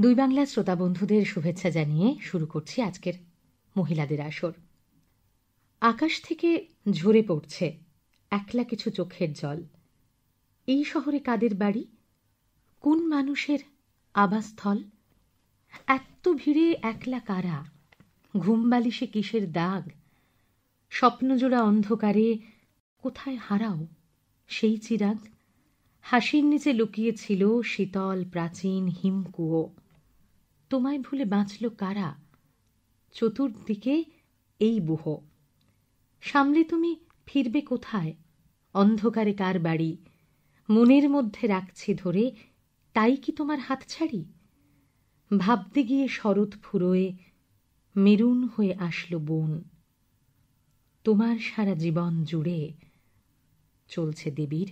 দুই বাংলার শ্রোতা বন্ধুদের শুভেচ্ছা জানিয়ে শুরু করছি আজকের মহিলাদের আসর। আকাশ থেকে ঝরে পড়ছে একলা কিছু চোখের জল। এই শহরে কাদের বাড়ি, কোন মানুষের আবাসস্থল? এত ভিড়ে একলা কারা, ঘুম বালিশে কিসের দাগ? স্বপ্নজোড়া অন্ধকারে কোথায় হারাও সেই চিরাগ? হাসির নিচে লুকিয়েছিল শীতল প্রাচীন হিমকুয়ো। তোমায় ভুলে বাঁচল কারা, চতুর্দিকে এই বুহ। সামলে তুমি ফিরবে কোথায়, অন্ধকারে কার বাড়ি? মনের মধ্যে রাখছি ধরে, তাই কি তোমার হাত ছাড়ি? ভাবতে গিয়ে শরৎ ফুরোয় মেরুন হয়ে আসলো বন। তোমার সারা জীবন জুড়ে চলছে দেবীর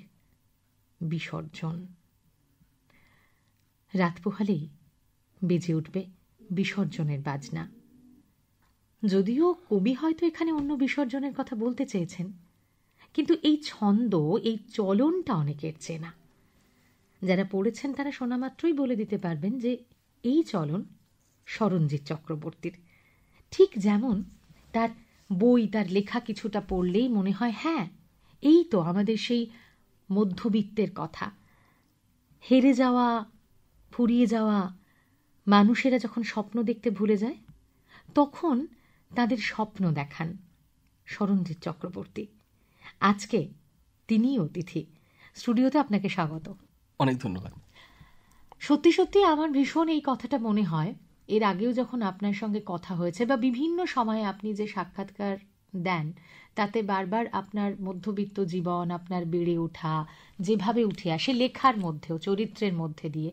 বিসর্জন। রাত পোহালেই বেজে উঠবে বিসর্জনের বাজনা। যদিও কবি হয়তো এখানে অন্য বিসর্জনের কথা বলতে চেয়েছেন, কিন্তু এই ছন্দ, এই চলনটা অনেকের চেনা। যারা পড়েছেন তারা শোনা মাত্রই বলে দিতে পারবেন যে এই চলন স্মরণজিৎ চক্রবর্তীর। ঠিক যেমন তার বই, তার লেখা কিছুটা পড়লেই মনে হয় হ্যাঁ, এই তো আমাদের সেই মধ্যবিত্তের কথা। হেরে যাওয়া, ফুরিয়ে যাওয়া মানুষেরা যখন স্বপ্ন দেখতে ভুলে যায়, তখন তাদের স্বপ্ন দেখান স্মরণজিৎ চক্রবর্তী। আজকে তিনিই অতিথি। স্টুডিওতে আপনাকে স্বাগত। অনেক ধন্যবাদ। সত্যি সত্যি আমার ভীষণ এই কথাটা মনে হয়, এর আগেও যখন আপনার সঙ্গে কথা হয়েছে বা বিভিন্ন সময়ে আপনি যে সাক্ষাৎকার দেন, তাতে বারবার আপনার মধ্যবিত্ত জীবন, আপনার বেড়ে ওঠা, যেভাবে উঠে আসে লেখার মধ্যেও, চরিত্রের মধ্যে দিয়ে,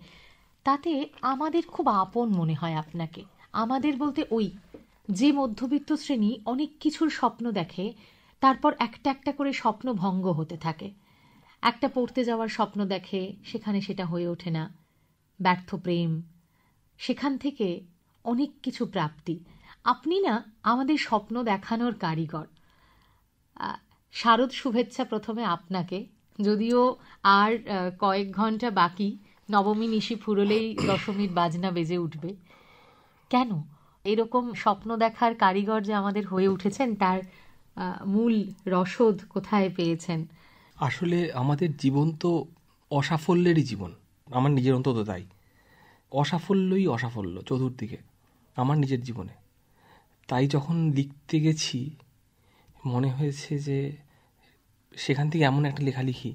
তাতে আমাদের খুব আপন মনে হয় আপনাকে। আমাদের বলতে ওই যে মধ্যবিত্ত শ্রেণী অনেক কিছুর স্বপ্ন দেখে, তারপর একটা একটা করে স্বপ্ন ভঙ্গ হতে থাকে। একটা পড়তে যাওয়ার স্বপ্ন দেখে, সেখানে সেটা হয়ে ওঠে না, ব্যর্থ প্রেম, সেখান থেকে অনেক কিছু প্রাপ্তি। আপনি না আমাদের স্বপ্ন দেখানোর কারিগর। শারদ শুভেচ্ছা প্রথমে আপনাকে, যদিও আর কয়েক ঘন্টা বাকি, নবমী নিশি ফুরলেই দশমীর বাজনা বেজে উঠবে। কেন এরকম স্বপ্ন দেখার কারিগর যে আমাদের হয়ে উঠেছেন, তার মূল রসদ কোথায় পেয়েছেন? আসলে আমাদের জীবন তো অসাফল্যেরই জীবন, আমার নিজের অন্তত তাই। অসাফল্যই অসাফল্য চতুর্দিকে আমার নিজের জীবনে। তাই যখন লিখতে গেছি মনে হয়েছে যে সেখান থেকে এমন একটা লেখা লিখি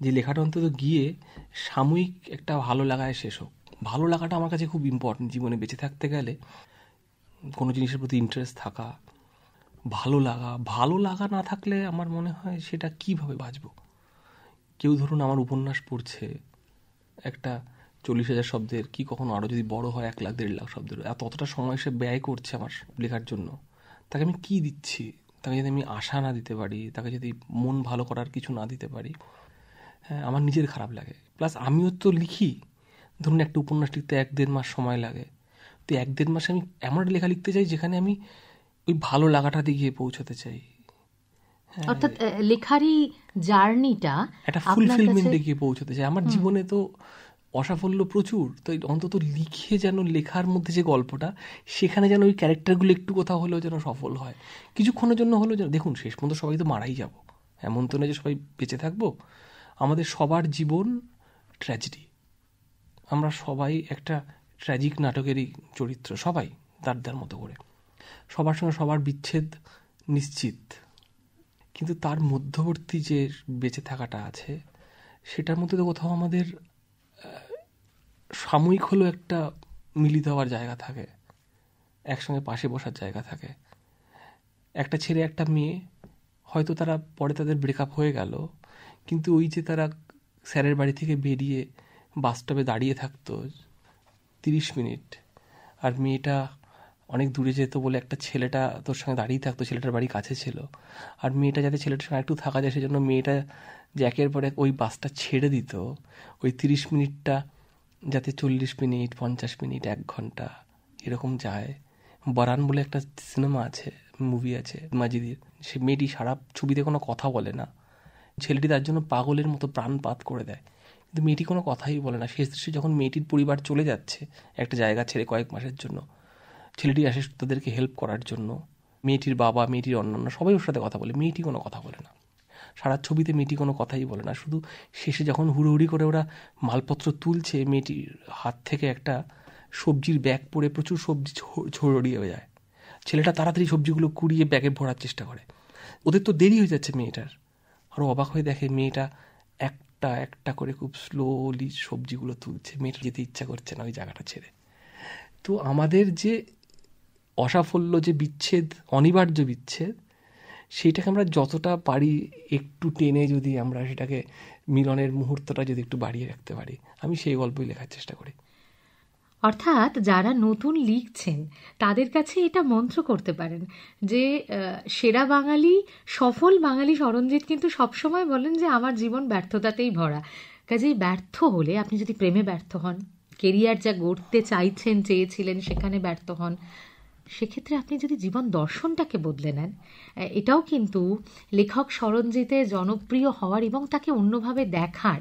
যে লেখাটা অন্তত গিয়ে সাময়িক একটা ভালো লাগায় শেষ হোক। ভালো লাগাটা আমার কাছে খুব ইম্পর্টেন্ট। জীবনে বেঁচে থাকতে গেলে কোনো জিনিসের প্রতি ইন্টারেস্ট থাকা, ভালো লাগা না থাকলে আমার মনে হয় সেটা কিভাবে বাঁচব। কেউ ধরুন আমার উপন্যাস পড়ছে, একটা 40,000 শব্দের, কি কখনো আরও যদি বড় হয় 1 লাখ 1.5 লাখ শব্দের, অতটা সময় সে ব্যয় করছে আমার লেখার জন্য। তাকে আমি কি দিচ্ছি? তাকে যদি আমি আশা না দিতে পারি, তাকে যদি মন ভালো করার কিছু না দিতে পারি, হ্যাঁ, আমার নিজের খারাপ লাগে। প্লাস আমিও তো লিখি, ধরুন একটা উপন্যাস লিখতে 1-1.5 মাস সময় লাগে। তো 1-1.5 মাসে আমি এমন একটা লেখা লিখতে চাই যেখানে আমি ওই ভালো লাগাটা দিয়ে পৌঁছতে চাই। অর্থাৎ লেখারই জার্নিটা একটা ফুলফিলমেন্টে গিয়ে পৌঁছতে চাই। আমার জীবনে তো অসাফল্য প্রচুর, তো অন্তত লিখে যেন লেখার মধ্যে যে গল্পটা, সেখানে যেন ওই ক্যারেক্টারগুলো একটু কোথাও হলেও যেন সফল হয়, কিছুক্ষণের জন্য হলেও যেন। দেখুন, শেষ পর্যন্ত সবাই তো মারাই যাব, এমন তো না যে সবাই বেঁচে থাকবো। আমাদের সবার জীবন ট্র্যাজেডি, আমরা সবাই একটা ট্র্যাজিক নাটকেরই চরিত্র, সবাই তার মতো করে। সবার সঙ্গে সবার বিচ্ছেদ নিশ্চিত, কিন্তু তার মধ্যবর্তী যে বেঁচে থাকাটা আছে, সেটার মধ্যে তো কোথাও আমাদের সাময়িক হলেও একটা মিলিত হওয়ার জায়গা থাকে, একসঙ্গে পাশে বসার জায়গা থাকে। একটা ছেলে একটা মেয়ে, হয়তো তারা পরে তাদের ব্রেকআপ হয়ে গেল, কিন্তু ওই যে তারা স্যারের বাড়ি থেকে বেরিয়ে বাস স্টপে দাঁড়িয়ে থাকতো 30 মিনিট, আর মেয়েটা অনেক দূরে যেত বলে একটা ছেলেটা তোর সঙ্গে দাঁড়িয়ে থাকতো, ছেলেটার বাড়ি কাছে ছিল, আর মেয়েটা যাতে ছেলেটার সঙ্গে একটু থাকা যায় সেজন্য মেয়েটা যে একের পর এক ওই বাসটা ছেড়ে দিত, ওই 30 মিনিটটা যাতে 40 মিনিট, 50 মিনিট, 1 ঘন্টা এরকম যায়। বরান বলে একটা সিনেমা আছে, মুভি আছে মাজিদির, সে মেয়েটি সারা ছবিতে কোনো কথা বলে না, ছেলেটি তার জন্য পাগলের মতো প্রাণপাত করে দেয়, কিন্তু মেয়েটি কোনো কথাই বলে না। শেষ দৃশ্যে যখন মেয়েটির পরিবার চলে যাচ্ছে একটা জায়গা ছেড়ে কয়েক মাসের জন্য, ছেলেটি আসে তাদেরকে হেল্প করার জন্য, মেয়েটির বাবা, মেয়েটির অন্যান্য সবাই ওর সাথে কথা বলে, মেয়েটি কোনো কথা বলে না। সারা ছবিতে মেয়েটি কোনো কথাই বলে না, শুধু শেষে যখন হুড়োহুড়ি করে ওরা মালপত্র তুলছে, মেয়েটির হাত থেকে একটা সবজির ব্যাগ পড়ে প্রচুর সবজি ছড়িয়ে যায়। ছেলেটা তাড়াতাড়ি সবজিগুলো কুড়িয়ে ব্যাগে ভরার চেষ্টা করে। ওদের তো দেরি হয়ে যাচ্ছে মেয়েটার। আরও অবাক হয়ে দেখে মেয়েটা একটা একটা করে খুব স্লোলি সবজিগুলো তুলছে। মেয়েটা যেতে ইচ্ছা করছে না ওই জায়গাটা ছেড়ে। তো আমাদের যে অসাফল্য, যে বিচ্ছেদ, অনিবার্য বিচ্ছেদ, সেইটাকে আমরা যতটা পারি একটু টেনে যদি আমরা সেটাকে মিলনের মুহূর্তটা যদি একটু বাড়িয়ে রাখতে পারি, আমি সেই গল্পই লেখার চেষ্টা করি। অর্থাৎ যারা নতুন লিখছেন তাদের কাছে এটা মন্ত্র করতে পারেন যে সেরা বাঙালি, সফল বাঙালি সরঞ্জিত কিন্তু সবসময় বলেন যে আমার জীবন ব্যর্থতাতেই ভরা। কাজেই ব্যর্থ হলে, আপনি যদি প্রেমে ব্যর্থ হন, কেরিয়ার যা গড়তে চাইছেন, চেয়েছিলেন সেখানে ব্যর্থ হন, সেক্ষেত্রে আপনি যদি জীবন দর্শনটাকে বদলে নেন, এটাও কিন্তু লেখক সরঞ্জিতে জনপ্রিয় হওয়ার এবং তাকে অন্যভাবে দেখার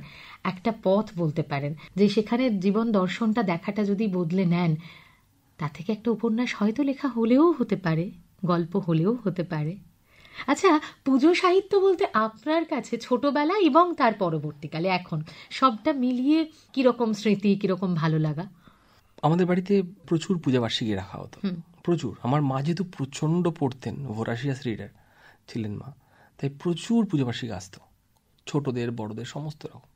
একটা পথ বলতে পারেন। যে সেখানে জীবন দর্শনটা দেখাটা যদি বদলে নেন, তা থেকে একটা উপন্যাস হয়তো লেখা হলেও হতে পারে, গল্প হলেও হতে পারে। আচ্ছা, পুজো সাহিত্য বলতে আপনার কাছে ছোটবেলা এবং তার পরবর্তীকালে এখন সবটা মিলিয়ে কিরকম স্মৃতি, কিরকম ভালো লাগা? আমাদের বাড়িতে প্রচুর পূজাবার্ষিকী রাখা হতো, প্রচুর। আমার মা যেহেতু প্রচণ্ড পড়তেন, ভোরাসিয়াস রিডার ছিলেন মা, তাই প্রচুর পূজাবার্ষিকী আসতো, ছোটদের বড়দের সমস্ত রকম।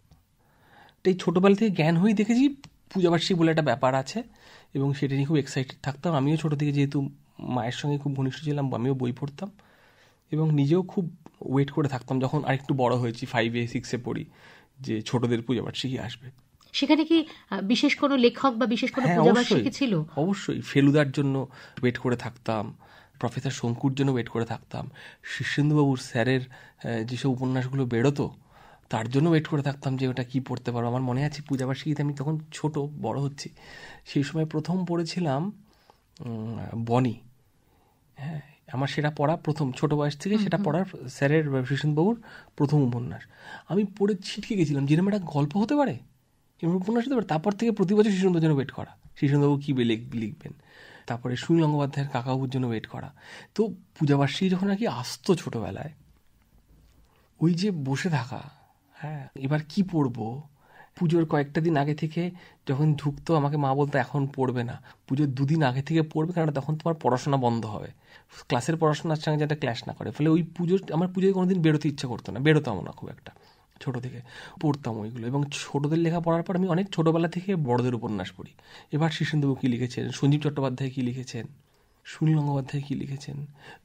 তাই ছোটোবেলা থেকে জ্ঞান হয়েই দেখেছি পূজাবার্ষিকী বলে একটা ব্যাপার আছে, এবং সেটা নিয়ে খুব এক্সাইটেড থাকতাম। আমিও ছোটো থেকে যেহেতু মায়ের সঙ্গে খুব ঘনিষ্ঠ ছিলাম, আমিও বই পড়তাম এবং নিজেও খুব ওয়েট করে থাকতাম যখন আরেকটু বড় হয়েছি, 5-এ 6-এ পড়ি, যে ছোটদের পূজাবার্ষিকী আসবে। সেখানে কি বিশেষ কোনো লেখক বা বিশেষ কোনো পূজাবার্ষিকী ছিল? অবশ্যই ফেলুদার জন্য ওয়েট করে থাকতাম, প্রফেসর শঙ্কুর জন্য ওয়েট করে থাকতাম, শীর্ষেন্দুবাবুর স্যারের যেসব উপন্যাসগুলো বেরোতো তার জন্য ওয়েট করে থাকতাম যে ওটা কী পড়তে পারো। আমার মনে আছে পূজাবার্ষিকীতে আমি তখন ছোট, বড় হচ্ছি, সেই সময় প্রথম পড়েছিলাম বনি। হ্যাঁ, আমার সেটা পড়া প্রথম, ছোট বয়স থেকে সেটা পড়ার স্যারের, শীর্ষেন্দুবাবুর প্রথম উপন্যাস। আমি পড়ে ছিটকে গেছিলাম, যেরকম একটা গল্প হতে পারে, এরকম উপন্যাস হতে পারে। তারপর থেকে প্রতি বছর শীর্ষেন্দুর জন্য ওয়েট করা, শীর্ষেন্দুবাবু কী লিখবেন। তারপরে সুনীল গঙ্গোপাধ্যায়ের কাকাবাবুর জন্য ওয়েট করা। তো পূজাবার্ষিকী যখন আর কি আসতো ছোটোবেলায়, ওই যে বসে থাকা, হ্যাঁ এবার কি পড়বো, পুজোর কয়েকটা দিন আগে থেকে যখন ঢুকতো আমাকে মা বলতো এখন পড়বে না, পুজোর 2 দিন আগে থেকে পড়বে, কারণ তখন তোমার পড়াশোনা বন্ধ হবে, ক্লাসের পড়াশোনার সঙ্গে যাতে ক্ল্যাশ না করে। ফলে ওই আমার পুজোয় কোনোদিন বেরোতে ইচ্ছা করতো না, বেরোতাম না খুব একটা, ছোটো থেকে পড়তাম ওইগুলো। এবং ছোটোদের লেখা পড়ার পর আমি অনেক ছোটোবেলা থেকে বড়দের উপন্যাস পড়ি। এবার শীর্ষেন্দুবাবু কী লিখেছেন, সঞ্জীব চট্টোপাধ্যায় কী লিখেছেন, সুনীল গঙ্গোপাধ্যায় কী লিখেছেন,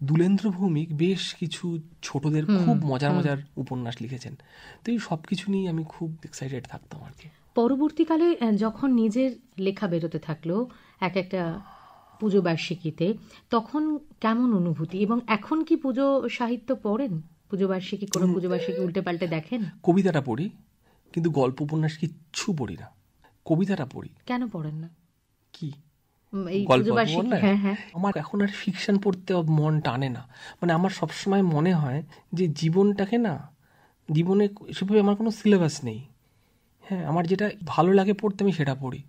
দুলেন্দ্র ভৌমিক বেশ কিছু ছোটদের খুব মজার মজার উপন্যাস লিখেছেন। তো এই সব কিছু নিয়ে আমি খুব এক্সাইটেড থাকতাম আর কি। পরবর্তীকালে যখন নিজের লেখা বেরোতে থাকলো এক একটা পুজো বার্ষিকীতে, তখন কেমন অনুভূতি? এবং এখন কি পুজো সাহিত্য পড়েন? পুজো বার্ষিকী, কোনো পুজো বার্ষিকী উল্টে পাল্টে দেখেন? কবিতাটা পড়ি, কিন্তু গল্প উপন্যাস কিচ্ছু পড়ি না। কবিতাটা পড়ি। কেন পড়েন না? কি গল্প? আমার এখন আর ফিকশন পড়তে মন টানে না। মানে আমার সবসময় মনে হয় যে জীবনটাকে না, জীবনে সেভাবে আমার কোনো সিলেবাস নেই। হ্যাঁ, আমার যেটা ভালো লাগে পড়তে আমি সেটা পড়ি,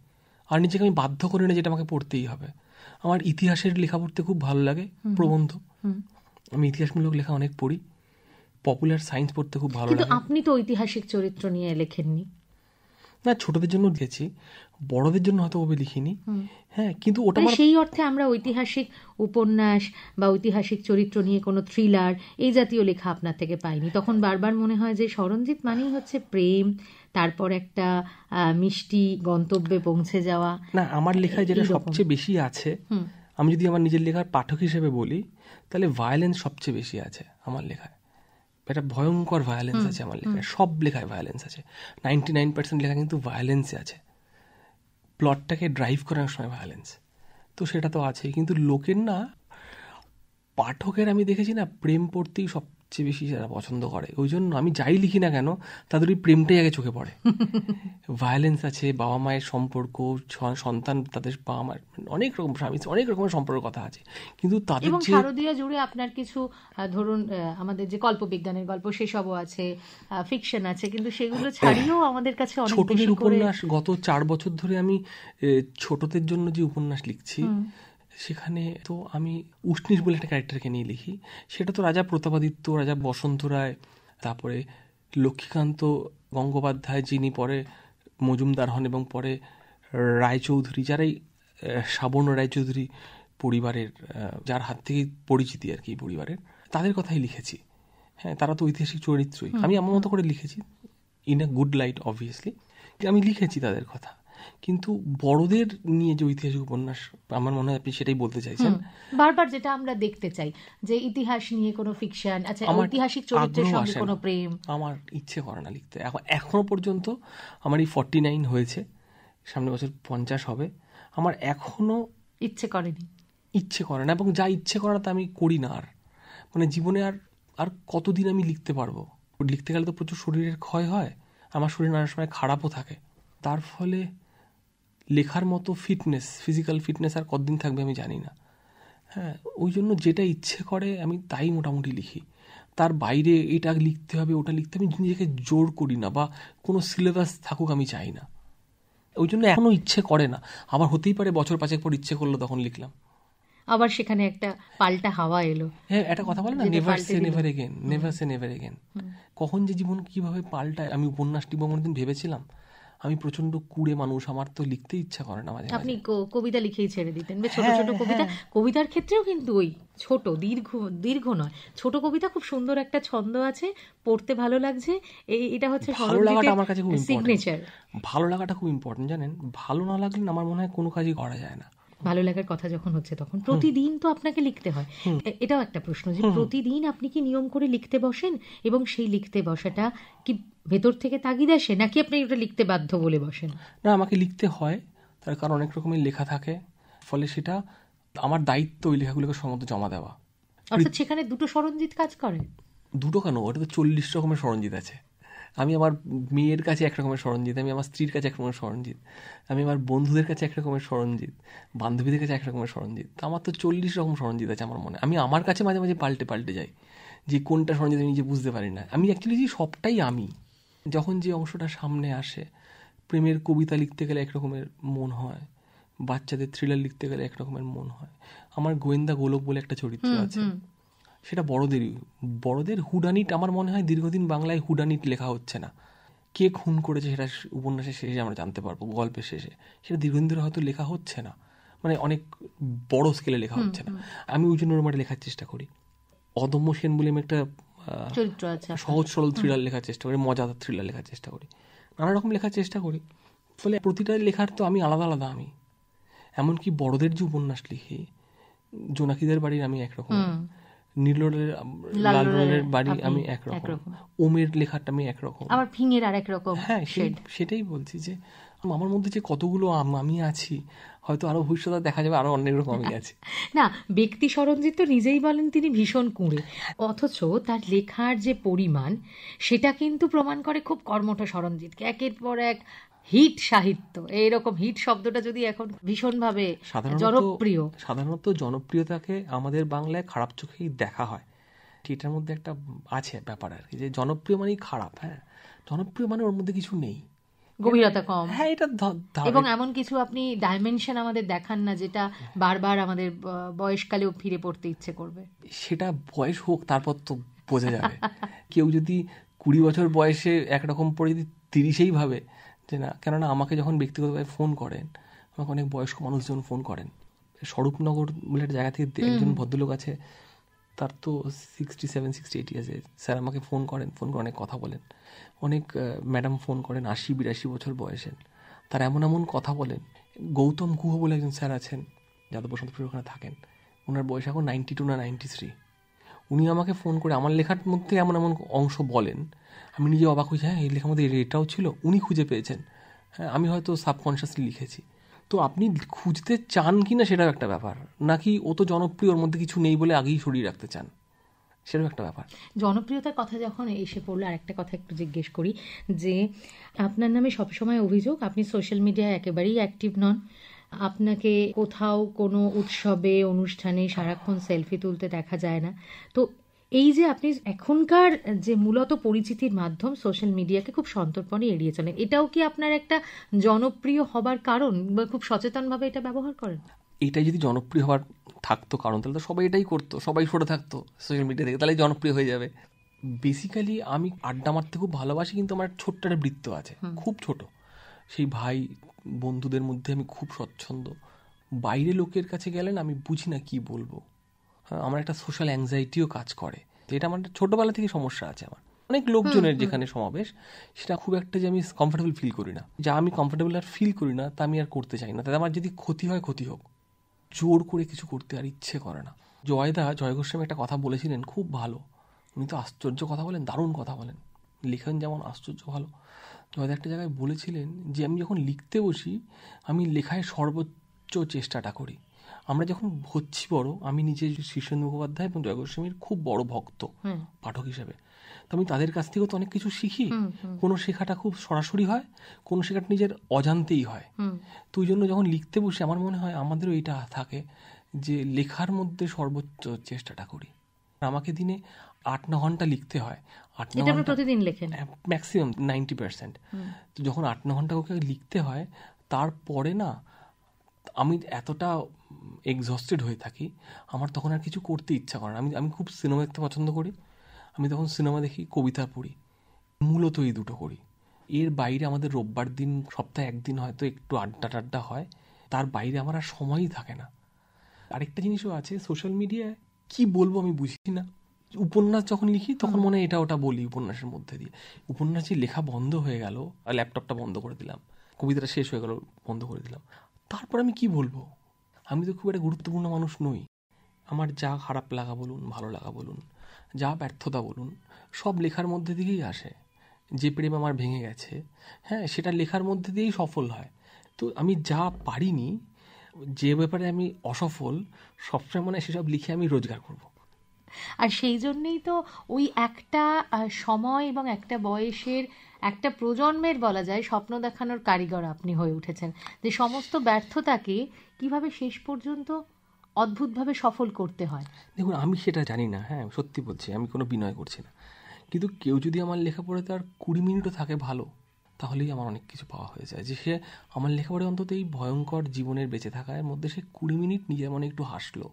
আর নিজেকে আমি বাধ্য করি না যেটা আমাকে পড়তেই হবে। আমার ইতিহাসের লেখা পড়তে খুব ভালো লাগে, প্রবন্ধ, আমি ইতিহাসমূলক লেখা অনেক পড়ি। পপুলার সায়েন্স পড়তে খুব ভালো লাগে। আপনি তো ঐতিহাসিক চরিত্র নিয়ে লেখেননি। না, ছোটদের জন্য লিখেছি, বড়দের জন্য হয়তো ওভাবে লিখিনি। হ্যাঁ, কিন্তু ওটা সেই অর্থে আমরা ঐতিহাসিক উপন্যাস বা ঐতিহাসিক চরিত্র নিয়ে কোনো থ্রিলার এই জাতীয় লেখা আপনার থেকে পাইনি। তখন বারবার মনে হয় যে সরঞ্জিত মানেই হচ্ছে প্রেম, তারপর একটা মিষ্টি গন্তব্যে পৌঁছে যাওয়া। না, আমার লেখায় যেটা সবচেয়ে বেশি আছে, আমি যদি আমার নিজের লেখার পাঠক হিসেবে বলি, তাহলে ভায়োলেন্স সবচেয়ে বেশি আছে আমার লেখায়। একটা ভয়ঙ্কর ভায়োলেন্স আছে আমার লেখায়, সব লেখায় ভায়োলেন্স আছে। 99% লেখা কিন্তু ভায়োলেন্সে আছে, প্লটটাকে ড্রাইভ করার সময় ভায়োলেন্স, তো সেটা তো আছেই। কিন্তু লোকের না, পাঠকের আমি দেখেছি না, প্রেম পড়তেই সব সবচেয়ে বেশি যারা পছন্দ করে। ওই জন্য আমি যাই লিখি না কেন তাদের ওই প্রেমটাই আগে চোখে পড়ে। ভায়োলেন্স আছে, বাবা মায়ের সম্পর্ক, সন্তান তাদের বাবা মায়ের অনেক রকম, স্বামী অনেক রকমের সম্পর্কের কথা আছে, কিন্তু তাদের এবং যে শারদীয়া জুড়ে আপনার কিছু ধরুন আমাদের যে কল্পবিজ্ঞানের গল্প সেসবও আছে, ফিকশন আছে, কিন্তু সেগুলো ছাড়িয়েও আমাদের কাছে অনেক ছোটদের বেশি করে উপন্যাস, গত 4 বছর ধরে আমি ছোটদের জন্য যে উপন্যাস লিখছি, সেখানে তো আমি উষ্ণীষ বলে একটা ক্যারেক্টারকে নিয়ে লিখি। সেটা তো রাজা প্রতাপাদিত্য, রাজা বসন্ত রায়, তারপরে লক্ষ্মীকান্ত গঙ্গোপাধ্যায়, যিনি পরে মজুমদার হন এবং পরে রায়চৌধুরী, যারাই সাবর্ণ রায়চৌধুরী পরিবারের, যার হাত থেকেই পরিচিতি আর কি পরিবারের, তাদের কথাই লিখেছি। হ্যাঁ, তারা তো ঐতিহাসিক চরিত্রই। আমি আমার মতো করে লিখেছি, in a good light obviously. আমি লিখেছি তাদের কথা, কিন্তু বড়দের নিয়ে যে ঐতিহাসিক উপন্যাস, আমার মনে হয় আপনি সেটাই বলতে চাইছেন। বারবার যেটা আমরা দেখতে চাই যে ইতিহাস নিয়ে কোনো ফিকশন, আচ্ছা ঐতিহাসিক চরিত্রের সঙ্গে কোনো প্রেম, আমার ইচ্ছে করে না লিখতে। এখনো পর্যন্ত আমার এই 49 হয়েছে, সামনে বছর 50 হবে, আমার এখনো ইচ্ছে করেনি, ইচ্ছে করে না। এবং যা ইচ্ছে করে না তা আমি করি না। আর মানে জীবনে আর কতদিন আমি লিখতে পারবো? লিখতে গেলে তো প্রচুর শরীরের ক্ষয় হয়, আমার শরীর নানা সময় খারাপও থাকে, তার ফলে লেখার মতো ফিজিক্যাল ফিটনেস আর কতদিন থাকবে আমি জানি না। হ্যাঁ, ওই জন্য যেটা ইচ্ছে করে আমি তাই মোটামুটি লিখি। তার বাইরে এটা লিখতে হবে, ওটা লিখতে হবে, আমি নিজেকে জোর করি না, বা কোনো সিলেবাস থাকুক আমি চাই না। ওই জন্য এখনো ইচ্ছে করে না। আবার হতেই পারে বছর 5 পর ইচ্ছে করলো, তখন লিখলাম। আবার সেখানে একটা পাল্টা হাওয়া এলো। হ্যাঁ, একটা কথা বলে না, নেভার সে নেভার এগেন, নেভার সে নেভার এগেন। কখন যে জীবন কিভাবে পাল্টায়, আমি উপন্যাস লিখব কোনোদিন ভেবেছিলাম? আমি প্রচন্ড কুড়ে মানুষ, আমার তো লিখতে ইচ্ছা করে না মাঝে মাঝে। আপনি কবিতা লিখেই ছেড়ে দিতেন, ছোট ছোট কবিতা। কবিতার ক্ষেত্রেও কিন্তু ওই ছোট, দীর্ঘ নয়, ছোট কবিতা, খুব সুন্দর একটা ছন্দ আছে, পড়তে ভালো লাগছে, এটা হচ্ছে ভালো লাগাটা আমার কাছে খুব সিগনেচার। ভালো লাগাটা খুব ইম্পর্টেন্ট, জানেন? ভালো না লাগলে আমার মনে হয় কোনো কাজই করা যায় না। ভালো লাগার কথা যখন হচ্ছে তখন প্রতিদিন তো আপনাকে লিখতে হয়। এটাও একটা প্রশ্ন যে প্রতিদিন আপনি কি নিয়ম করে লিখতে বসেন, এবং সেই লিখতে বসাটা কি ভেতর থেকে তাগিদ আসে, নাকি আপনি ওটা লিখতে বাধ্য বলে বসেন? না, আমাকে লিখতে হয়, তার কারণ অনেক রকমের লেখা থাকে, ফলে সেটা আমার দায়িত্ব ওই লেখাগুলোকে সময় জমা দেওয়া। অর্থাৎ সেখানে দুটো সরঞ্জিত কাজ করে। দুটো কেন, ওটা তো 40 রকমের সরঞ্জিত আছে। আমি আমার মেয়ের কাছে এক রকমের সরঞ্জিত, আমি আমার স্ত্রীর কাছে এক রকমের সরঞ্জিত, আমি আমার বন্ধুদের কাছে এক রকমের সরঞ্জিত, বান্ধবীদের কাছে এক রকমের সরঞ্জিত। আমার তো 40 রকম সরঞ্জিত আছে আমার মনে। আমি আমার কাছে মাঝে মাঝে পাল্টে যাই, যে কোনটা সরঞ্জিত আমি নিজে বুঝতে পারি না। আমি অ্যাকচুয়ালি সবটাই আমি। যখন যে অংশটা সামনে আসে, প্রেমের কবিতা লিখতে গেলে একরকমের মন হয়, বাচ্চাদের থ্রিলার লিখতে গেলে একরকমের মন হয়। আমার গোয়েন্দা গোলক বলে একটা চরিত্র আছে, সেটা বড়দের হুডানিট। আমার মনে হয় দীর্ঘদিন বাংলায় হুডানিট লেখা হচ্ছে না। কে খুন করেছে সেটা উপন্যাসের শেষে আমরা জানতে পারবো, গল্পের শেষে। সেটা দীর্ঘদিন ধরে হয়তো লেখা হচ্ছে না, মানে অনেক বড় স্কেলে লেখা হচ্ছে না। আমি ওই জন্য ওর লেখার চেষ্টা করি। অদম্য সেন বলে আমি একটা চরিত্র আছে, সহজ সরল থ্রিলার লেখার চেষ্টা করি, মজাদার থ্রিলার লেখার চেষ্টা করি, নানা রকম লেখার চেষ্টা করি। ফলে প্রতিটা লেখার তো আমি আলাদা আলাদা আমি। এমনকি বড়দের যে উপন্যাস লিখি, জোনাকিদের বাড়ির আমি একরকম, লালের বাড়ি আমি একরকম, ওমের লেখাটা আমি একরকম, আমার ভিঙের আর একরকম। হ্যাঁ, সেটাই বলছি যে আমার মধ্যে যে কতগুলো আমি আছি, হয়তো আরো ভবিষ্যতে দেখা যাবে আরো অনেক রকম আমি আছি। না, ব্যক্তি সরঞ্জিত তো নিজেই বলেন তিনি ভীষণ কুঁড়ে, অথচ তার লেখার যে পরিমাণ সেটা কিন্তু প্রমাণ করে খুব কর্মঠ সরঞ্জিতকে। একের পর এক হিট সাহিত্য, এইরকম হিট শব্দটা যদি এখন ভীষণভাবে জনপ্রিয়, সাধারণত জনপ্রিয়তাকে আমাদের বাংলায় খারাপ চোখেই দেখা হয়। এটার মধ্যে একটা আছে ব্যাপার আর কি, যে জনপ্রিয় মানেই খারাপ। হ্যাঁ, জনপ্রিয় মানে ওর মধ্যে কিছু নেই, গভীরতা কম। হ্যাঁ, এটা এবং এমন কিছু আপনি ডাইমেনশন আমাদের দেখান না যেটা বারবার আমাদের বয়সকালেও ফিরে পড়তে ইচ্ছে করবে। সেটা বয়স হোক, তারপর তো বোঝা যাবে। কেউ যদি 20 বছর বয়সে একরকম পড়ে যদি 30-এই ভাবে যে না, কেননা আমাকে যখন ব্যক্তিগতভাবে ফোন করেন, আমাকে অনেক বয়স্ক মানুষজন ফোন করেন। স্বরূপনগর বলে একটা জায়গা থেকে একজন ভদ্রলোক আছে, তার তো 67-68 আছে। স্যার আমাকে ফোন করে অনেক কথা বলেন। অনেক ম্যাডাম ফোন করেন 80-82 বছর বয়সের, তার এমন কথা বলেন। গৌতম গুহ বলে একজন স্যার আছেন, যাদব বসন্তপুরের ওখানে থাকেন, ওনার বয়স এখন 92 না 93। উনি আমাকে ফোন করে আমার লেখার মধ্যে এমন অংশ বলেন, আমি নিজে অবাক হয়েছি। হ্যাঁ, এই লেখার মধ্যে এটাও ছিল, উনি খুঁজে পেয়েছেন। হ্যাঁ, আমি হয়তো সাবকনশিয়াসলি লিখেছি। তো আপনি খুঁজতে চান কি না সেটাও একটা ব্যাপার, নাকি ও তো জনপ্রিয়, ওর মধ্যে কিছু নেই বলে আগেই সরিয়ে রাখতে চান। সেরকম একটা ব্যাপার। জনপ্রিয়তার কথা যখন এসে পড়লো, আর একটা কথা একটু জিজ্ঞেস করি, যে আপনার নামে সবসময় অভিযোগ আপনি সোশ্যাল মিডিয়ায় একেবারেই অ্যাক্টিভ নন, আপনাকে কোথাও কোনো উৎসবে অনুষ্ঠানে সারাক্ষণ সেলফি তুলতে দেখা যায় না। তো এই যে আপনি এখনকার যে মূলত পরিচিতির মাধ্যম সোশ্যাল মিডিয়াকে খুব সন্তর্পণে এড়িয়ে চলেন, এটাও কি আপনার একটা জনপ্রিয় হবার কারণ, বা খুব সচেতনভাবে এটা ব্যবহার করেন? এটাই যদি জনপ্রিয় হওয়ার থাকতো কারণ, তাহলে তো সবাই এটাই করতো, সবাই সরে থাকতো সোশ্যাল মিডিয়া থেকে, তাহলে জনপ্রিয় হয়ে যাবে। বেসিক্যালি আমি আড্ডা মারতে খুব ভালোবাসি, কিন্তু আমার ছোট্ট একটা বৃত্ত আছে, খুব ছোট। সেই ভাই বন্ধুদের মধ্যে আমি খুব স্বচ্ছন্দ। বাইরে লোকের কাছে গেলেন আমি বুঝি না কি বলবো। হ্যাঁ, আমার একটা সোশ্যাল অ্যাংজাইটিও কাজ করে, এটা আমার ছোটবেলা থেকে সমস্যা আছে। আমার অনেক লোকজনের যেখানে সমাবেশ, সেটা খুব একটা যে আমি কমফোর্টেবল ফিল করি না, যা আমি কমফোর্টেবল আর ফিল করি না তা আমি আর করতে চাই না। তাতে আমার যদি ক্ষতি হয় ক্ষতি হোক, জোর করে কিছু করতে আর ইচ্ছে করে না। জয় গোস্বামী একটা কথা বলেছিলেন খুব ভালো, উনি তো আশ্চর্য কথা বলেন, দারুণ কথা বলেন, লেখেন যেমন আশ্চর্য ভালো। জয়দা একটা জায়গায় বলেছিলেন যে আমি যখন লিখতে বসি আমি লেখায় সর্বোচ্চ চেষ্টাটা করি। আমরা যখন হচ্ছি বড়, আমি নিজে শীর্ষেন্দু মুখোপাধ্যায় এবং জয় গোস্বামীর খুব বড় ভক্ত পাঠক হিসেবে, তো আমি তাদের কাছ থেকেও তো অনেক কিছু শিখি। কোনো শেখাটা খুব সরাসরি হয়, কোনো শেখাটা নিজের অজান্তেই হয়। তো ওই জন্য যখন লিখতে বসে আমার মনে হয় আমাদেরও এটা থাকে যে লেখার মধ্যে সর্বোচ্চ চেষ্টাটা করি। আমাকে দিনে 8-9 ঘন্টা লিখতে হয়। 8-9 ঘন্টা প্রতিদিন লেখেন? ম্যাক্সিমাম 90%। তো যখন 8-9 ঘন্টা ওকে লিখতে হয়, তারপরে না আমি এতটা এক্সস্টেড হয়ে থাকি, আমার তখন আর কিছু করতে ইচ্ছা করে না। আমি খুব সিনেমা দেখতে পছন্দ করি, আমি তখন সিনেমা দেখি, কবিতা পড়ি, মূলত এই দুটো করি। এর বাইরে আমাদের রোববার দিন সপ্তাহে একদিন হয়তো একটু আড্ডা টাড্ডা হয়, তার বাইরে আমার আর সময়ই থাকে না। আরেকটা জিনিসও আছে, সোশ্যাল মিডিয়ায় কি বলবো আমি বুঝি না। উপন্যাস যখন লিখি তখন মনে হয় এটা ওটা বলি উপন্যাসের মধ্যে দিয়ে, উপন্যাসে লেখা বন্ধ হয়ে গেল, আর ল্যাপটপটা বন্ধ করে দিলাম, কবিতাটা শেষ হয়ে গেল, বন্ধ করে দিলাম, তারপর আমি কি বলবো? আমি তো খুব একটা গুরুত্বপূর্ণ মানুষ নই। আমার যা খারাপ লাগা বলুন, ভালো লাগা বলুন, যা ব্যর্থতা বলুন, সব লেখার মধ্যে দিয়েই আসে। যে প্রেম আমার ভেঙে গেছে, হ্যাঁ, সেটা লেখার মধ্যে দিয়েই সফল হয়। তো আমি যা পারিনি, যে ব্যাপারে আমি অসফল, সবসময় মনে হয় সেসব লিখে আমি রোজগার করব। আর সেই জন্যেই তো ওই একটা সময় এবং একটা বয়সের একটা প্রজন্মের বলা যায় স্বপ্ন দেখানোর কারিগর আপনি হয়ে উঠেছেন, যে সমস্ত ব্যর্থতাকে কিভাবে শেষ পর্যন্ত অদ্ভুতভাবে সফল করতে হয়। দেখুন, আমি সেটা জানি না, হ্যাঁ সত্যি বলছি, আমি কোনো বিনয় করছি না, কিন্তু কেউ যদি আমার লেখাপড়ে তার 20 মিনিটও থাকে ভালো, তাহলেই আমার অনেক কিছু পাওয়া হয়ে যায়। যে সে আমার লেখাপড়ে অন্তত এই ভয়ঙ্কর জীবনের বেঁচে থাকার মধ্যে সে 20 মিনিট নিজের মনে একটু হাসলো,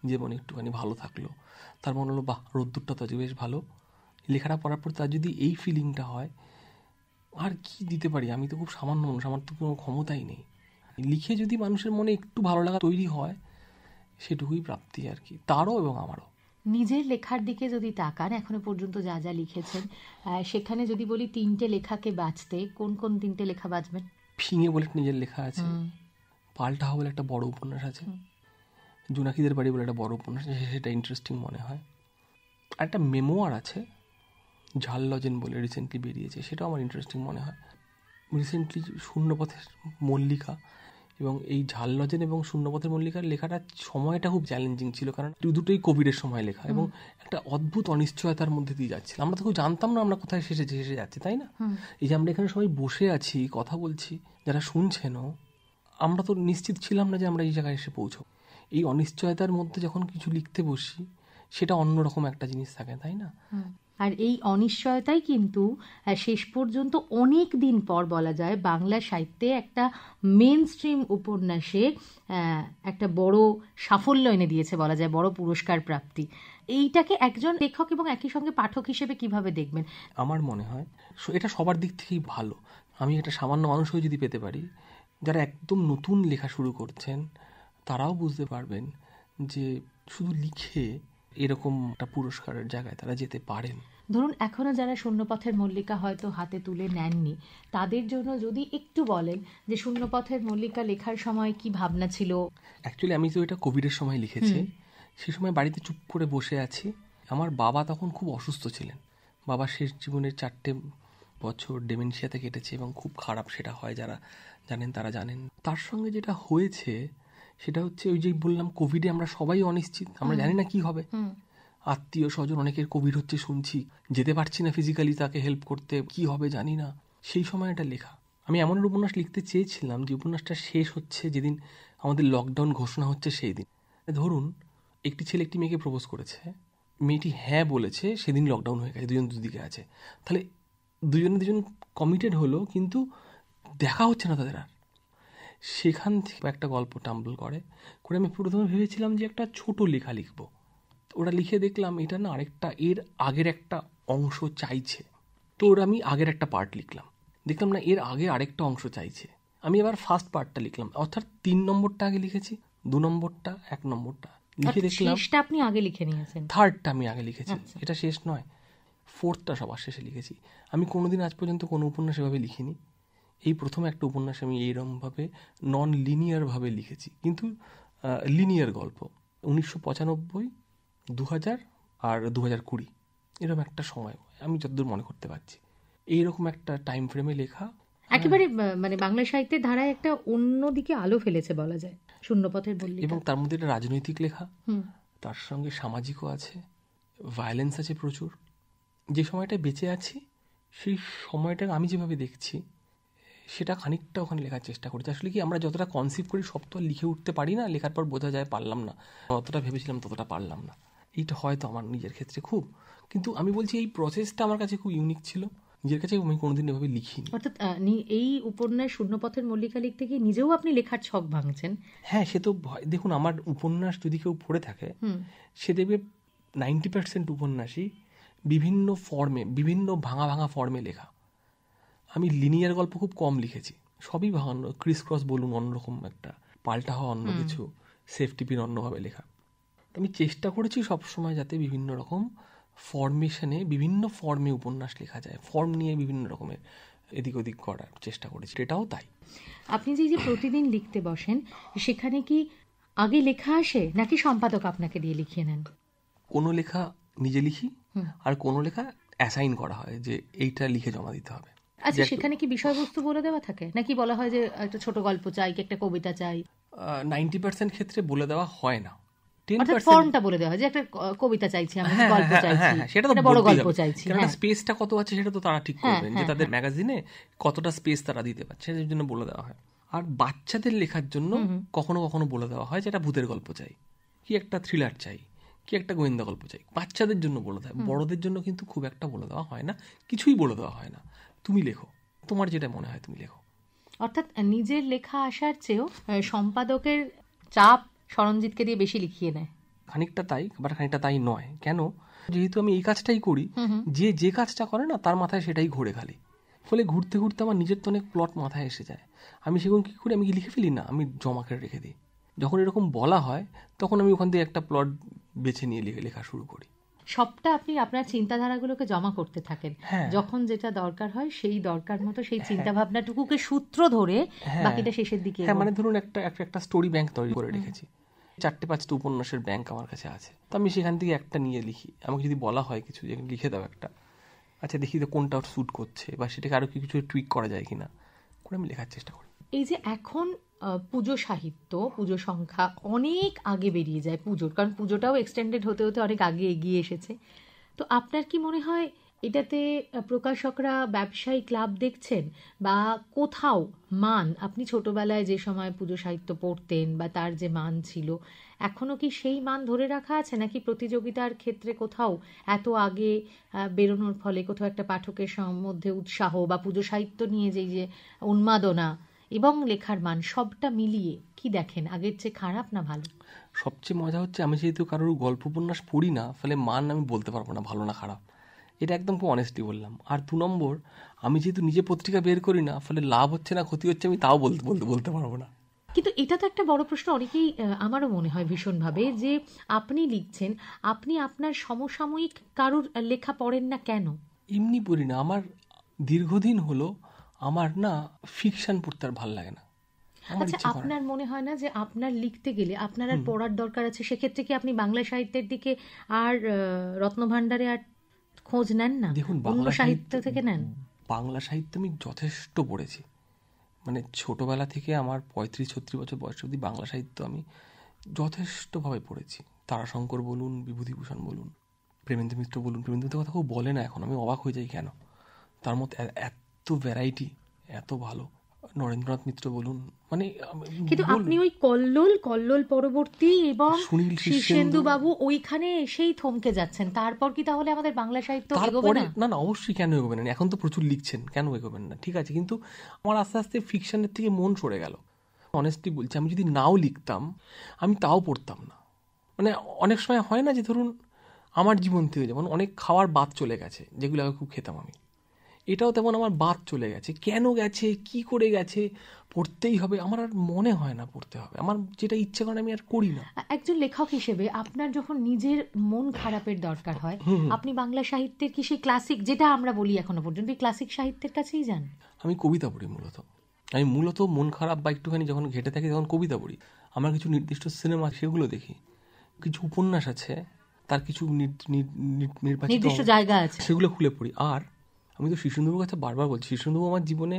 নিজের মনে একটুখানি ভালো থাকলো, তার মনে হলো বাহ, রোদ্দুরটা তো আজ বেশ ভালো। লেখাটা পড়ার পর তার যদি এই ফিলিংটা হয়, আর কি দিতে পারি? আমি তো খুব সামান্য মানুষ, আমার তো কোনো ক্ষমতাই নেই। লিখে যদি মানুষের মনে একটু ভালো লাগা তৈরি হয়, সেটুকুই প্রাপ্তি আর কি, তারও এবং আমারও। নিজের লেখার দিকে যদি তাকান, এখনো পর্যন্ত যা যা লিখেছেন, সেখানে যদি বলি 3টে লেখাকে বাছতে, কোন কোন 3টে লেখা বাছবেন? ফিঙে বলে একটা নিজের লেখা আছে, পাল্টা বলে একটা বড় উপন্যাস আছে, জোনাকিদের বাড়ি বলে একটা বড় উপন্যাস আছে, সেটা ইন্টারেস্টিং মনে হয়। আর একটা মেমোয়ার আছে ঝাল লজেন বলে, রিসেন্টলি বেরিয়েছে, সেটাও আমার ইন্টারেস্টিং মনে হয়। রিসেন্টলি শূন্যপথের মল্লিকা, এবং এই ঝাল লজেন এবং শূন্যপথের মল্লিকার লেখাটা সময়টা খুব চ্যালেঞ্জিং ছিল, কারণ দুটোই কোভিডের সময় লেখা, এবং একটা অদ্ভুত অনিশ্চয়তার মধ্যে দিয়ে যাচ্ছিল। আমরা তো খুব জানতাম না আমরা কোথায় শেষে যাচ্ছি, তাই না? এই যে আমরা এখানে সবাই বসে আছি, কথা বলছি, যারা শুনছেনও, আমরা তো নিশ্চিত ছিলাম না যে আমরা এই জায়গায় এসে পৌঁছব। এই অনিশ্চয়তার মধ্যে যখন কিছু লিখতে বসি, সেটা অন্যরকম একটা জিনিস থাকে, তাই না? আর এই অনিশ্চয়তাই কিন্তু শেষ পর্যন্ত অনেক দিন পর বলা যায় বাংলা সাহিত্যে একটা মেন স্ট্রিম উপন্যাসে একটা বড় সাফল্য এনে দিয়েছে, বলা যায় বড় পুরস্কার প্রাপ্তি। এইটাকে একজন লেখক এবং একই সঙ্গে পাঠক হিসেবে কিভাবে দেখবেন? আমার মনে হয় এটা সবার দিক থেকেই ভালো। আমি একটা সামান্য মানুষ হয়ে যদি পেতে পারি, যারা একদম নতুন লেখা শুরু করছেন তারাও বুঝতে পারবেন যে শুধু লিখে এরকম একটা পুরস্কারের জায়গায় তারা যেতে পারেন। ধরুন, এখনো যারা শূন্যপথের মল্লিকা হয়তো হাতে তুলে নেননি, তাদের জন্য যদি একটু বলেন যে শূন্যপথের মল্লিকা লেখার সময় কি ভাবনা ছিল? অ্যাকচুয়ালি আমি তো এটা কোভিডের সময় লিখেছি। সেই সময় বাড়িতে চুপ করে বসে আছি। আমার বাবা তখন খুব অসুস্থ ছিলেন। বাবা শেষ জীবনের 4টে বছর ডেমেনশিয়াতে কেটেছে, এবং খুব খারাপ সেটা হয়, যারা জানেন তারা জানেন। তার সঙ্গে যেটা হয়েছে সেটা হচ্ছে, ওই যে বললাম কোভিডে আমরা সবাই অনিশ্চিত, আমরা জানি না কি হবে। আত্মীয় স্বজন অনেকের কোভিড হচ্ছে শুনছি, যেতে পারছি না ফিজিক্যালি তাকে হেল্প করতে, কি হবে জানি না, সেই সময় এটা লেখা। আমি এমন একটা উপন্যাস লিখতে চেয়েছিলাম যে উপন্যাসটা শেষ হচ্ছে যেদিন আমাদের লকডাউন ঘোষণা হচ্ছে সেই দিন। ধরুন একটি ছেলে একটি মেয়েকে প্রপোজ করেছে, মেয়েটি হ্যাঁ বলেছে, সেদিন লকডাউন হয়ে গেছে, দুজন দুদিকে আছে, তাহলে দুজন কমিটেড হলো কিন্তু দেখা হচ্ছে না তাদের আর। সেখান থেকে একটা গল্প টাম্বল করে আমি প্রথমে ভেবেছিলাম যে একটা ছোট লেখা লিখবো। ওরা লিখে দেখলাম এটা না আরেকটা এর আগের একটা অংশ চাইছে, তো ওরা আমি আগের একটা পার্ট লিখলাম, দেখলাম না এর আগে আরেকটা অংশ চাইছে, আমি এবার ফার্স্ট পার্টটা লিখলাম, অর্থাৎ 3 নম্বরটা আগে লিখেছি, 2 নম্বরটা 1 নম্বরটা লিখে দেখলাম শেষটা আপনি আগে লিখে নিয়েছেন, থার্ডটা আমি আগে লিখেছি, এটা শেষ নয়, ফোর্থটা সবার শেষে লিখেছি। আমি কোনোদিন আজ পর্যন্ত কোনো উপন্যাস এভাবে লিখিনি, এই প্রথম একটা উপন্যাস আমি এইরকমভাবে নন লিনিয়ারভাবে লিখেছি, কিন্তু লিনিয়ার গল্প। 1995, 2000 আর 2020 এরকম একটা সময়, আমি যতদূর মনে করতে পারছি এইরকম একটা টাইম ফ্রেমে লেখা। একেবারে মানে বাংলা সাহিত্যের ধারায় একটা অন্যদিকে আলো ফেলেছে বলা যায় শূন্যপথের মল্লিকা। এবং তার মধ্যে একটা রাজনৈতিক লেখা, তার সঙ্গে সামাজিকও আছে, ভায়োলেন্স আছে প্রচুর। যে সময়টা বেঁচে আছি সেই সময়টাকে আমি যেভাবে দেখছি সেটা খানিকটা ওখানে লেখার চেষ্টা করেছি। আসলে কি আমরা যতটা কনসিভ করি সব তো আর লিখে উঠতে পারি না, লেখার পর বোঝা যায় পারলাম না, যতটা ভেবেছিলাম ততটা পারলাম না। এইটা হয়তো আমার নিজের ক্ষেত্রে খুব, কিন্তু আমি বলছি এই প্রসেসটা আমার কাছে খুব ইউনিক ছিল, নিজের কাছে আমি কোনোদিন এভাবে লিখিনি। অর্থাৎ এই উপন্যাস শূন্যপথের মল্লিকা লিখতে গিয়ে নিজেও আপনি লেখার ছক ভাঙছেন। হ্যাঁ, সে তো দেখুন আমার উপন্যাস যদি কেউ পড়ে থাকে সে দেখবে 90% উপন্যাসই বিভিন্ন ফর্মে, বিভিন্ন ভাঙা ভাঙা ফর্মে লেখা। আমি লিনিয়ার গল্প খুব কম লিখেছি, সবই ভাঙানো, ক্রিস ক্রস বলুন, অন্যরকম একটা পাল্টা হওয়া, অন্য কিছু, সেফটি পিন অন্যভাবে লেখা। আমি চেষ্টা করেছি সবসময় যাতে বিভিন্ন রকম ফর্মেশনে, বিভিন্ন ফর্মে উপন্যাস লেখা যায়, ফর্ম নিয়ে বিভিন্ন রকমের এদিক ওদিক করার চেষ্টা করেছি, এটাও তাই। আপনি যে প্রতিদিন লিখতে বসেন সেখানে কি আগে লেখা আসে নাকি সম্পাদক আপনাকে দিয়ে লিখিয়ে নেন? কোনো লেখা নিজে লিখি আর কোনো লেখা অ্যাসাইন করা হয় যে এইটা লিখে জমা দিতে হবে। আচ্ছা, সেখানে কি বিষয়বস্তু বলে দেওয়া থাকে নাকি বলা হয় যে একটা ছোট গল্প চাই, কি একটা কবিতা চাই? 90% ক্ষেত্রে বলে দেওয়া হয় না, অর্থাৎ ফর্মটা বলে দেওয়া হয় যে একটা কবিতা চাইছি, আমি গল্প চাইছি, সেটা তো বড় গল্প চাইছি, কারণ স্পেসটা কত আছে সেটা তো তারা ঠিক করবেন যে তাদের ম্যাগাজিনে কতটা স্পেস তারা দিতে পারছে, সেই জন্য বলে দেওয়া হয়। আর বাচ্চাদের লেখার জন্য কখনো কখনো বলে দেওয়া হয় যে একটা ভূতের গল্প চাই, কি একটা থ্রিলার চাই, কি একটা গোয়েন্দা গল্প চাই, বাচ্চাদের জন্য বলে দেয়। বড়দের জন্য কিন্তু খুব একটা বলে দেওয়া হয় না, কিছুই বলে দেওয়া হয় না, তুমি লেখো, তোমার যেটা মনে হয় তুমি লেখো। অর্থাৎ নিজের লেখা আসার চেয়েও সম্পাদকের চাপ সরঞ্জিতকে দিয়ে বেশি লিখিয়ে নেয়। খানিকটা তাই, আবার খানিকটা তাই নয়। কেন? যেহেতু আমি এই কাজটাই করি, যে কাজটা করে না তার মাথায় সেটাই ঘুরে খালি, ফলে ঘুরতে ঘুরতে আমার নিজের তো অনেক প্লট মাথায় এসে যায়। আমি সেগুলো কী করি, আমি কি লিখে ফেলি না, আমি জমা করে রেখে দিই। যখন এরকম বলা হয় তখন আমি ওখান থেকে একটা প্লট বেছে নিয়ে লেখা শুরু করি। সবটা আপনি আপনার চিন্তাধারাগুলোকে জমা করতে থাকেন, যখন যেটা দরকার হয় সেই দরকার মতো সেই চিন্তা ভাবনাটুকুকে সূত্র ধরে বাকিটা শেষের দিকে। হ্যাঁ, মানে ধরুন একটা স্টোরি ব্যাংক তৈরি করে রেখেছি, 4-5টা উপন্যাসের ব্যাংক আমার কাছে আছে, তো আমি সেখান থেকে একটা নিয়ে লিখি। আমাকে যদি বলা হয় কিছু যে লিখে দাও একটা, আচ্ছা দেখি তো কোনটা স্যুট করছে বা সেটাকে আরও কিছু টুইক করা যায় কিনা, করে আমি লেখার চেষ্টা করি। এই যে এখন পুজো সাহিত্য, পুজো সংখ্যা অনেক আগে বেরিয়ে যায় পুজোর, কারণ পুজোটাও এক্সটেন্ডেড হতে হতে অনেক আগে এগিয়ে এসেছে। তো আপনার কি মনে হয় এটাতে প্রকাশকরা ব্যবসায়ী ক্লাব দেখছেন, বা কোথাও মান, আপনি ছোটবেলায় যে সময় পুজো সাহিত্য পড়তেন বা তার যে মান ছিল, এখনো কি সেই মান ধরে রাখা আছে, নাকি প্রতিযোগিতার ক্ষেত্রে কোথাও এত আগে বেরোনোর ফলে কোথাও একটা পাঠকের মধ্যে উৎসাহ বা পুজো সাহিত্য নিয়ে যে উন্মাদনা এবং লেখার মান সবটা মিলিয়ে কি দেখেন, আগের চেয়ে খারাপ না ভালো? সবচেয়ে মজা হচ্ছে আমি যেহেতু কারোর গল্প উপন্যাস পড়ি না, ফলে মান আমি বলতে পারবো না ভালো না খারাপ, এটা একদম খুব অনেস্টলি বললাম। আর 2 নম্বর, আমি যেহেতু নিজে পত্রিকা বের করি না, ফলে লাভ হচ্ছে না ক্ষতি হচ্ছে আমি তাও বলতে পারবো না। কিন্তু এটা তো একটা বড় প্রশ্ন, অনেকেই, আমারও মনে হয় ভীষণভাবে, যে আপনি লিখছেন, আপনি আপনার সমসাময়িক কারুর লেখা পড়েন না কেন? এমনি পড়ি না, আমার দীর্ঘদিন হলো আমার না ফিকশন পড়তে আর ভালো লাগে না। আচ্ছা, আপনার মনে হয় না যে আপনার লিখতে গেলে আপনার আর পড়ার দরকার আছে? সেক্ষেত্রে কি আপনি বাংলা সাহিত্যের দিকে আর রত্নভাণ্ডারে আর খোঁজ নেন না? দেখুন, অন্য সাহিত্য থেকে নেন? বাংলা সাহিত্য আমি যথেষ্ট পড়েছি, মানে ছোটবেলা থেকে আমার 35-36 বছর বয়স অবধি বাংলা সাহিত্য আমি যথেষ্টভাবে পড়েছি। তারাশঙ্কর বলুন, বিভূতিভূষণ বলুন, প্রেমেন্দ্র মিত্র বলুন, প্রেমেন্দ্র মিত্রের কথা কেউ বলে না এখন, আমি অবাক হয়ে যাই কেন, তার মধ্যে এত ভ্যারাইটি, এত ভালো। নরেন্দ্রনাথ মিত্র বলুন, মানে কিন্তু আপনি ওই কল্লোল পরবর্তী এবং সুনীল শীর্ষেন্দু বাবু ওইখানে এসেই থমকে যাচ্ছেন, তারপর কি তাহলে আমাদের বাংলা সাহিত্য এগোবে তারপরে না? না, অবশ্যই কেন এগোবেন না, এখন তো প্রচুর লিখছেন, কেন এগোবেন না, ঠিক আছে, কিন্তু আমার আস্তে আস্তে ফিকশনের থেকে মন সরে গেল। অনেস্টলি বলছি, আমি যদি নাও লিখতাম আমি তাও পড়তাম না। মানে অনেক সময় হয় না যে ধরুন আমার জীবন থেকে যেমন অনেক খাওয়ার বাদ চলে গেছে, যেগুলো আগে খুব খেতাম আমি, এটাও তেমন আমার বাদ চলে গেছে, কেন গেছে, কি করে গেছে, পড়তেই হবে, আমার আর মনে হয় না পড়তে হবে, আমার যেটা ইচ্ছে করে আমি আর করি না। একজন লেখক হিসেবে আপনার যখন নিজের মন খারাপের দরকার হয়, আপনি বাংলা সাহিত্যের কি সেই ক্লাসিক, যেটা আমরা বলি এখনো পর্যন্ত, ক্লাসিক সাহিত্যের কাছেই যান? আমি কবিতা পড়ি মূলত, আমি মূলত মন খারাপ বা একটুখানি যখন ঘেটে থাকি তখন কবিতা পড়ি। আমার কিছু নির্দিষ্ট সিনেমা সেগুলো দেখি, কিছু উপন্যাস আছে তার কিছু নির্দিষ্ট জায়গা আছে, সেগুলো খুলে পড়ি। আর আমি তো শীর্ষেন্দুবাবুর কাছে বারবার বলছি, শীর্ষেন্দুবাবু আমার জীবনে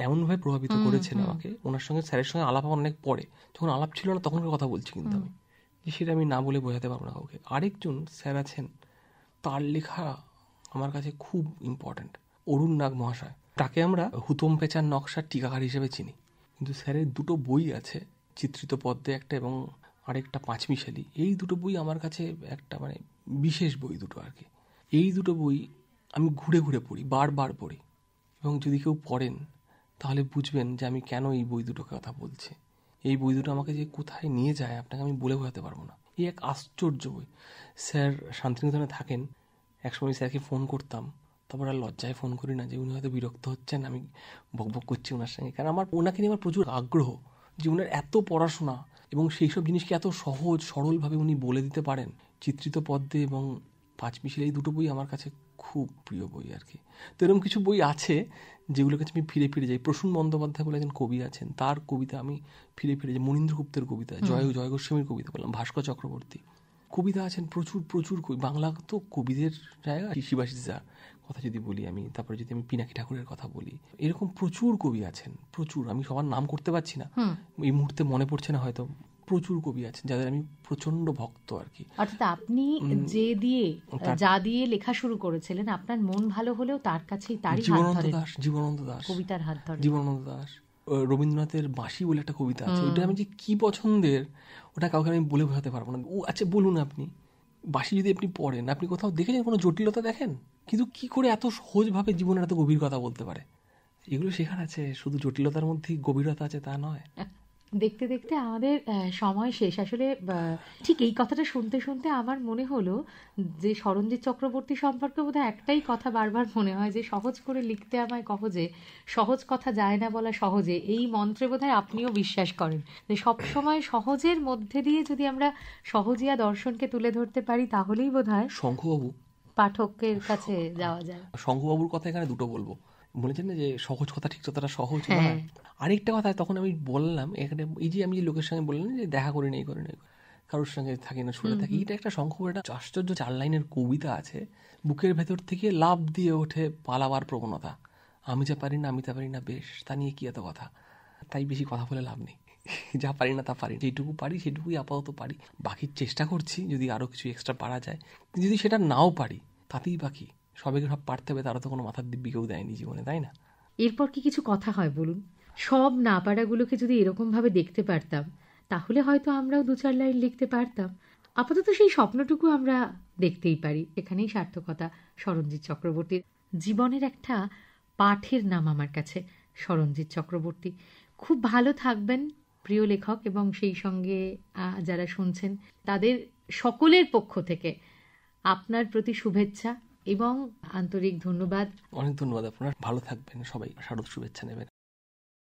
এমনভাবে প্রভাবিত করেছেন আমাকে, ওনার সঙ্গে স্যারের সঙ্গে আলাপ আমার অনেক পরে, যখন আলাপ ছিল না তখনকার কথা বলছি, কিন্তু আমি সেটা আমি না বলে বোঝাতে পারবো না কাউকে। আরেকজন স্যার আছেন, তার লেখা আমার কাছে খুব ইম্পর্ট্যান্ট, অরুণ নাগ মহাশয়। তাকে আমরা হুতম পেঁচার নকশার টিকাকার হিসেবে চিনি, কিন্তু স্যারের দুটো বই আছে, চিত্রিত পদ্মে একটা এবং আরেকটা পাঁচমিশালি, এই দুটো বই আমার কাছে একটা মানে বিশেষ বই দুটো আর কি। এই দুটো বই আমি ঘুরে ঘুরে পড়ি, বারবার পড়ি, এবং যদি কেউ পড়েন তাহলে বুঝবেন যে আমি কেন এই বই দুটোকে কথা বলছি। এই বই দুটো আমাকে যে কোথায় নিয়ে যায় আপনাকে আমি বলে বোঝাতে পারবো না, এই এক আশ্চর্য বই। স্যার শান্তিনিকেতনে থাকেন, একসময় স্যারকে ফোন করতাম, তারপর আর লজ্জায় ফোন করি না যে উনি হয়তো বিরক্ত হচ্ছেন, আমি বকবক করছি ওনার সঙ্গে, কারণ আমার ওনাকে নিয়ে আমার প্রচুর আগ্রহ, যে ওনার এত পড়াশোনা এবং সেই সব জিনিসকে এত সহজ সরলভাবে উনি বলে দিতে পারেন। চিত্রিত পদ্মে এবং পাঁচমিশালি এই দুটো বই আমার কাছে খুব প্রিয় বই আর কি। তো এরকম কিছু বই আছে যেগুলোর কাছে আমি ফিরে ফিরে যাই। প্রসূন বন্দ্যোপাধ্যায় বলে একজন কবি আছেন, তার কবিতা আমি ফিরে ফিরে যাই। মনীন্দ্র গুপ্তের কবিতা, জয় গোস্বামীর কবিতা বললাম, ভাস্কর চক্রবর্তী কবিতা আছেন, প্রচুর প্রচুর কবি। বাংলা তো কবিদের জায়গা, শিবাশিস দার কথা যদি বলি আমি, তারপরে যদি আমি পিনাকি ঠাকুরের কথা বলি, এরকম প্রচুর কবি আছেন, প্রচুর, আমি সবার নাম করতে পারছি না এই মুহূর্তে, মনে পড়ছে না হয়তো, প্রচুর কবি আছেন যাদের আমি প্রচন্ড ভক্ত আর কি। অর্থাৎ আপনি যা দিয়ে লেখা শুরু করেছিলেন, আপনার মন ভালো হলেও তার কাছেই তারই জীবনানন্দ দাশ কবিতার হাত ধরে, জীবনানন্দ দাশ, রবীন্দ্রনাথের বাঁশি বলে একটা কবিতা আছে, ওটা আমি যে কি পছন্দের ওটা কাউকে আমি বলে বোঝাতে পারবো না। ও আচ্ছা বলুন, আপনি বাঁশি যদি আপনি পড়েন, আপনি কোথাও দেখেছেন কোনো জটিলতা দেখেন? কিন্তু কি করে এত সহজভাবে জীবনের এত গভীর কথা বলতে পারে, এগুলো শেখার আছে। শুধু জটিলতার মধ্যেই গভীরতা আছে তা নয়। দেখতে দেখতে আমাদের সময় শেষ। আসলে ঠিক এই কথাটা শুনতে শুনতে আমার মনে হলো যে সরঞ্জিৎ চক্রবর্তী সম্পর্কে বোধহয় একটাই কথা বারবার মনে হয়, যে সহজ করে লিখতে আমায় কহজে, সহজ কথা যায় না বলা সহজে, এই মন্ত্রে বোধহয় আপনিও বিশ্বাস করেন, যে সবসময় সহজের মধ্যে দিয়ে যদি আমরা সহজিয়া দর্শনকে তুলে ধরতে পারি তাহলেই বোধহয় শঙ্খবাবু পাঠকের কাছে যাওয়া যায়। শঙ্খবাবুর কথা এখানে দুটো বলবো, বলেছেন না যে সহজ কথা ঠিক যতটা সহজ নয়। আরেকটা কথা তখন আমি বললাম এখানে, এই যে আমি যে লোকের সঙ্গে বললাম যে দেখা করে নেই কারোর সঙ্গে থাকি না, সরে থাকি, এটা একটা শঙ্খবাবুর একটা আশ্চর্য 4 লাইনের কবিতা আছে। বুকের ভেতর থেকে লাফ দিয়ে ওঠে পালাবার প্রবণতা, আমি যা পারি না আমি তা পারি না বেশ, তা নিয়ে কি এত কথা, তাই বেশি কথা বলে লাভ নেই, যা পারি না তা পারি, যেটুকু পারি সেটুকুই আপাতত পারি, বাকির চেষ্টা করছি যদি আরও কিছু এক্সট্রা পারা যায়, যদি সেটা নাও পারি তাতেই বাকি, সবাইকে সব পারতে হবে তারা তো কোনো মাথার দিব্যি কেউ দেয়নি জীবনে, তাই না? এরপর কি কিছু কথা হয় বলুন? সব না পারাগুলোকে যদি এরকমভাবে দেখতে পারতাম তাহলে হয়তো আমরাও 2-4 লাইন লিখতে পারতাম। আপাতত সেই স্বপ্নটুকু আমরা দেখতেই পারি, এখানেই সার্থকতা সরঞ্জিৎ চক্রবর্তীর। জীবনের একটা পাঠের নাম আমার কাছে সরঞ্জিৎ চক্রবর্তী। খুব ভালো থাকবেন প্রিয় লেখক, এবং সেই সঙ্গে যারা শুনছেন তাদের সকলের পক্ষ থেকে আপনার প্রতি শুভেচ্ছা এবং আন্তরিক ধন্যবাদ। অনেক ধন্যবাদ আপনার, ভালো থাকবেন সবাই, শারদ শুভেচ্ছা নেবেন।